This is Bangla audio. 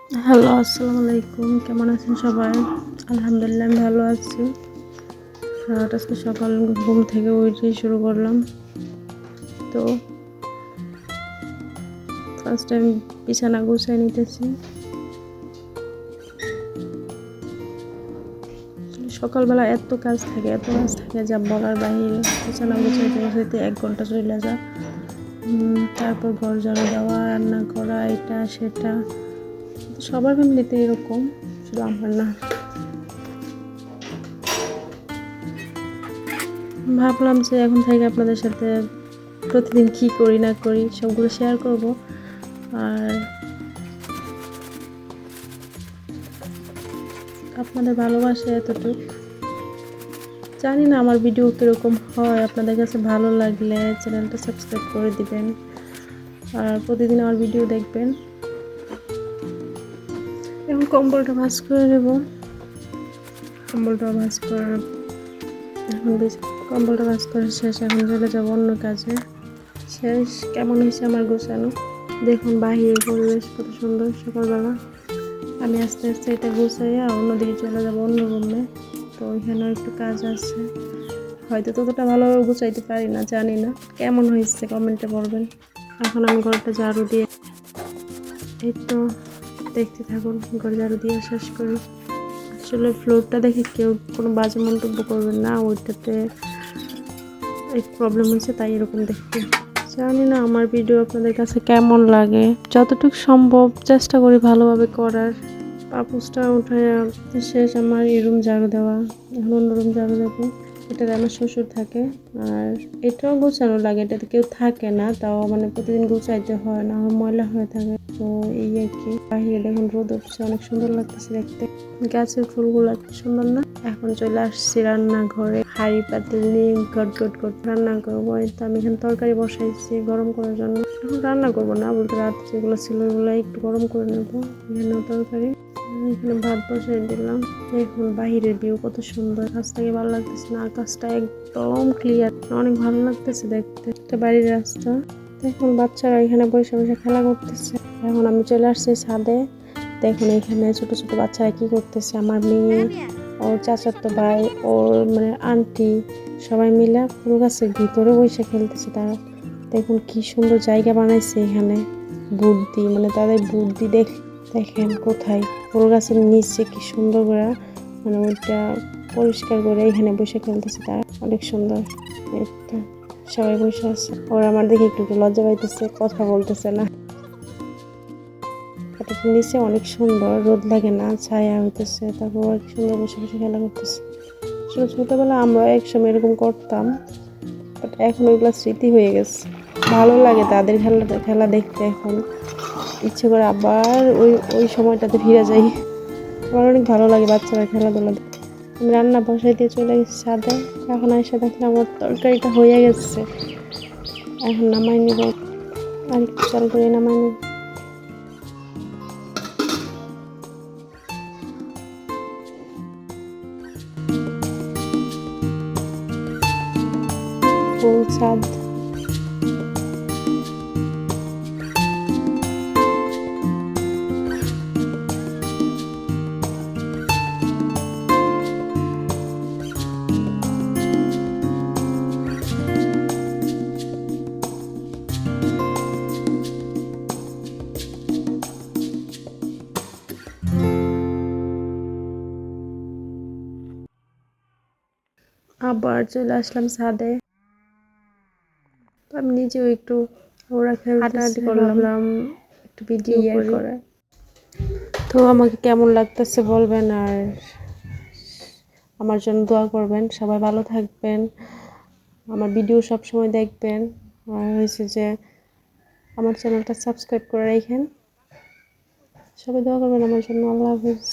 হ্যালো, আসসালামু আলাইকুম। কেমন আছেন সবাই? আলহামদুলিল্লাহ আমি ভালো আছি। আজকে সকাল ঘুম থেকে উঠেই শুরু করলাম। তো ফার্স্ট টাইম বিছানা গুছিয়ে নিতেছি। সকালবেলা এত কাজ থাকে যা বলার বাহিরে। বিছানা গুছাইতে 1 ঘন্টা চলে যায়। তারপর ঘর ঝাড়ু দেওয়া, রান্না করা, এটা সেটা। সবার ফ্যামিলিতে এরকম, শুধু আমার না। ভাবলাম যে এখন থেকে আপনাদের সাথে প্রতিদিন কি করি না করি সবগুলো শেয়ার করব। আর আপনাদের ভালোবাসা এতটুক। জানি না আমার ভিডিও কীরকম হয়, আপনাদের কাছে ভালো লাগলে চ্যানেলটা সাবস্ক্রাইব করে দিবেন আর প্রতিদিন আমার ভিডিও দেখবেন। এখন কম্বলটা ভাঁজ করে নেব। কম্বলটা ভাঁজ করে শেষ। এখন চলে যাবো অন্য কাজে। শেষ। কেমন হয়েছে আমার গোছানো দেখুন। বাহিরের পরিবেশ কত সুন্দর সকালবেলা। আমি আস্তে আস্তে এটা গুছাইয়া অন্যদিকে চলে যাবো, অন্য রুমে। তো ওইখানেও একটু কাজ আছে, হয়তো ততটা ভালোভাবে গুছাইতে পারি না, জানি না কেমন হয়েছে কমেন্টে বলবেন। এখন আমি ঘরটা ঝাড়ু দিয়ে, এই তো দেখতে থাকুন, ঘর ঝাড়ু দিয়ে শেষ করি। আসলে ফ্লোরটা দেখে কেউ কোনো বাজে মন্তব্য করবেন না, ওইটাতে এক প্রবলেম হয়েছে তাই এরকম দেখতে। জানি না আমার ভিডিও আপনাদের কাছে কেমন লাগে, যতটুকু সম্ভব চেষ্টা করি ভালোভাবে করার। পাপোসটা উঠে শেষ আমার এই রুম ঝাড়ু দেওয়া। এখন অন্য রুম ঝাড়ু দেবো। এটাতে আমার শ্বশুর থাকে, আর এটাও গোছানো লাগে, এটাতে কেউ থাকে না, তাও মানে প্রতিদিন গুছাইতে হয়, না ময়লা হয়ে থাকে। তো এই আর কি। বাহিরে দেখুন রোদ উঠছে, অনেক সুন্দর লাগতেছে দেখতে। গাছের ফুলগুলো এত সুন্দর না। এখন চলে আসছি রান্নাঘরে, হাঁড়ি পাতিল নিয়ে গট গট গট রান্না করবো। তো আমি এখানে তরকারি বসাইছি গরম করার জন্য। এখন রান্না করবো না বলতে, রাত যেগুলো ছিল ওগুলো একটু গরম করে নেবো। এখানে তরকারি, এখানে ভাত বসাই দিলাম। এখন বাহিরের ভিউ কত সুন্দর, কাছ থেকে ভালো লাগতেছে না, আকাশটা একদম ক্লিয়ার, অনেক ভালো লাগতেছে দেখতে। একটা বাড়ির রাস্তা। এখন বাচ্চারা এখানে বসে বসে খেলা করতেছে। এখন আমি চলে আসছি ছাদে। দেখুন এখানে ছোট ছোট বাচ্চারা কি করতেছে। আমার মেয়ে, ওর চাচাতো ভাই, ওর মানে আন্টি, সবাই মিলে ফুল গাছের ভিতরে বসে খেলতেছে তারা। দেখুন কি সুন্দর জায়গা বানাইছে এখানে, বুদ্ধি মানে তাদের বুদ্ধি দেখেন কোথায়, ফুল গাছের নিচে কি সুন্দর করে মানে ওইটা পরিষ্কার করে এখানে বসে খেলতেছে তারা, অনেক সুন্দর। এই তো সবাই বসে আছে। ওরা আমার দেখে একটু একটু লজ্জা পাইতেছে, কথা বলতেছে না। খাটের নিচে অনেক সুন্দর, রোদ লাগে না, ছায়া হইতেছে, তারপর অনেক সুন্দর বসে বসে খেলা করতেছে। ছোটবেলা আমরা একসময় এরকম করতাম, বাট এখন ওইগুলো স্মৃতি হয়ে গেছে। ভালো লাগে তাদের খেলা দেখতে। এখন ইচ্ছে করে আবার ওই ওই সময়টাতে ফিরে যাই। আমার অনেক ভালো লাগে বাচ্চারা খেলাধুলা। আমি রান্না বসাই দিয়ে চলে গেছি ছাদে। এখন এসে দেখলাম আমার তরকারিটা হয়ে গেছে। এখন নামাই নিব, আর একটু চাল করে নামাই নিব। ফুল ছাদ। আবার চলে আসলাম ছাদে। আমি নিজেও একটু ওরা হাঁটাহাঁটি করলাম, একটু ভিডিও করে। তো আমাকে কেমন লাগতেছে বলবেন, আর আমার জন্য দোয়া করবেন। সবাই ভালো থাকবেন, আমার ভিডিও সব সময় দেখবেন, আর হয়েছে যে আমার চ্যানেলটা সাবস্ক্রাইব করে রাখেন। সবাই দোয়া করবেন আমার জন্য। আল্লাহ হাফেজ।